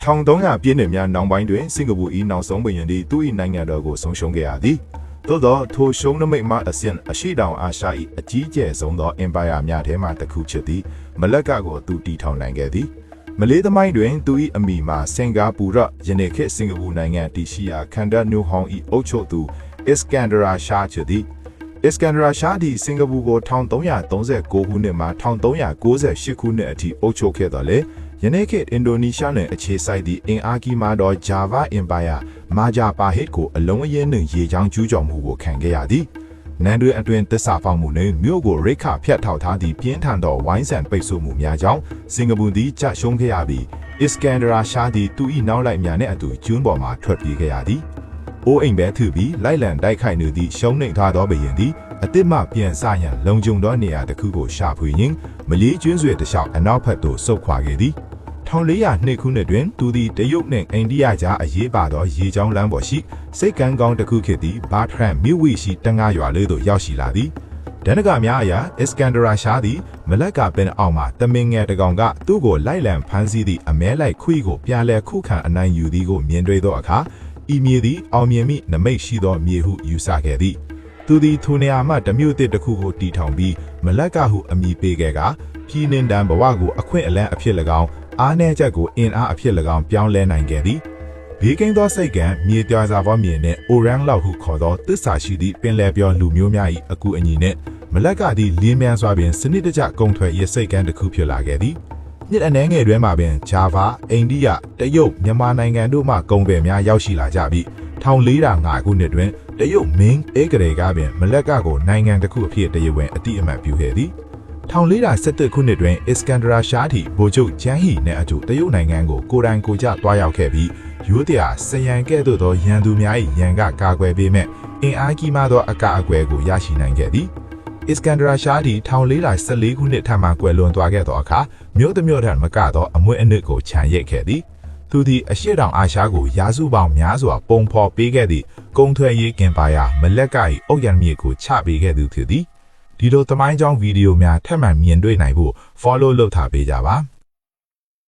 ထောင်300ပြည့်နှစ်များနောက်ပိုင်းတွင်စင်ကာပူ၏နောက်ဆုံးဘုရင်သည်သူ၏နိုင်ငံတော်ကိုဆုံးရှုံးခဲ့ရသည်သို့သောထိုရှုံးနမိတ်မှအဆင့်အရှိတောင်အာရှ၏အကြီးကျယ်ဆုံးသောအင်ပါယာများထဲမှတစ်ခုဖြစ်သည်မလက်ကကိုသူတည်ထောင်နိုင်ခဲ့သည်မလေးသမိုင်းတွင်သူ၏အမိမှာစင်ကာပူရယနေ့ခေတ်စင်ကာပူနိုင်ငံတည်ရှိရာခန္ဓာနူဟောင်း၏အုပ်ချုပ်သူအစ္စကန်ဒရာရှားဖြစ်သည်အစ္စကန်ဒရာရှားသည်စင်ကာပူကို1339ခုနှစ်မှ1398ခုနှစ်အထိအုပ်ချုပ်ခဲ့တော်လေယနေ့ခေတ်အင်ဒိုနီးရှားနှင့်အခြေစိုက်သည့်အင်အားကြီးမားသောဂျာဗာအင်ပါယာမာဂျာပါဟစ်ကိုအလုံးအရင်းနှင့်ရေချောင်းကျူးကျော်မှုကိုခံခဲ့ရသည်နန်းတွင်အတွင်သစ္စာဖောက်မှုနှင့်မြို့ကိုရိတ်ခဖြတ်ထောက်ထားသည့်ပြင်းထန်သောဝိုင်းဆန်ပိတ်ဆို့မှုများကြောင့်စင်ကာပူသည်ကျရှုံးခဲ့ရပြီးအစ္စကန်ဒရာရှားသည်သူ၏နောက်လိုက်များနှင့်အတူကျွန်းပေါ်မှထွက်ပြေးခဲ့ရသည်အိုးအိမ်ပဲထုပြီးလိုက်လံတိုက်ခိုက်နေသည့်ရှုံးနှိမ်ထားသောဘုရင်သည်အတိတ်မှပြန်ဆရန်လုံခြုံသောနေရာတစ်ခုကိုရှာဖွေရင်းမလေးကျွန်းဆွေတစ်လျှောက်အနောက်ဘက်သို့ဆုတ်ခွာခဲ့သည်1402ခုနှစ်တွင်သူသည်တရုတ်နှင့်အိန္ဒိယကြားအရေးပါသောရေကြောင်းလမ်းပေါ်ရှိစိတ်ကမ်းကောင်းတစ်ခုဖြစ်သည့်ဘာထရန်မြို့ဝီရှိတငါရွာလေးသို့ရောက်ရှိလာသည်ဒဏ္ဍကများအရာအစ္စကန်ဒရာရှားသည်မလက်ကပင်အောက်မှတမင်ငယ်တကောင်ကသူ့ကိုလိုက်လံဖမ်းဆီးသည့်အမဲလိုက်ခွေးကိုပြလဲခုခံအနိုင်ယူသည်ကိုမြင်တွေ့သောအခါဤမြေသည်အောင်မြင်မိနမိတ်ရှိသောမြေဟုယူဆခဲ့သည်သူသည်ထိုနေရာမှတမျိုးတစ်ခုကိုတီထောင်ပြီးမလက်ကဟုအမည်ပေးခဲ့ကပြည်နှင်တန်းဘဝကိုအခွင့်အလန်းအဖြစ်၎င်းအားနည်းချက်ကိုအင်အားအဖြစ်၎င်းပြောင်းလဲနိုင်ခဲ့သည်ဘေးကင်းသောစိတ်ကံမြေပြာစာပေါ်မြေနှင့်အိုရန်လောက်ဟုခေါ်သောသစ္စာရှိသည့်ပင်လယ်ပြောလူမျိုးများ၏အကူအညီနှင့်မလက်ကသည်လင်းမြန်စွာပင်စနစ်တကျကုံထွက်ရေးစိတ်ကံတစ်ခုဖြစ်လာခဲ့သည်နှစ်အနည်းငယ်တွင်မှပင်ဂျာဗာအိန္ဒိယတရုတ်မြန်မာနိုင်ငံတို့မှကုန်ပယ်များရောက်ရှိလာကြပြီး1405ခုနှစ်တွင်တရုတ်မင်းဧကရေကပင်မလက်ကကိုနိုင်ငံတစ်ခုအဖြစ်တရားဝင်အတိအမှတ်ပြုခဲ့သည်1417ခုနှစ်တွင်အစ္စကန်ဒရာရှားတီဗိုလ်ချုပ်ဂျန်ဟီနှင့်အတူတရုတ်နိုင်ငံကိုကိုယ်တိုင်ကိုယ်ကျတွားရောက်ခဲ့ပြီးရိုးတရာစရန်ကဲ့သို့သောရန်သူများ၏ရန်ကကာကွယ်ပေးမဲ့အင်အားကြီးမားသောအကာအကွယ်ကိုရရှိနိုင်ခဲ့သည်အစ္စကန်ဒရာရှားတီ1414ခုနှစ်ထမှကွယ်လွန်သွားခဲ့သောအခါမြို့တစ်မြို့ထံမကသောအမွေအနှစ်ကိုခြံရိပ်ခဲ့သည်သူသည်အရှေ့တောင်အာရှကိုရာစုပေါင်းများစွာပုံဖော်ပေးခဲ့သည့်ကုန်းထွဲရေးကင်ပါယာမလက်က၏အုတ်ရန်မြေကိုချပေးခဲ့သူဖြစ်သည်ဒီလိုသမိုင်းကြောင်းဗီဒီယိုများထပ်မံမြင်တွေ့နိုင်ဖို့ follow လုပ်ထားပေးကြပါ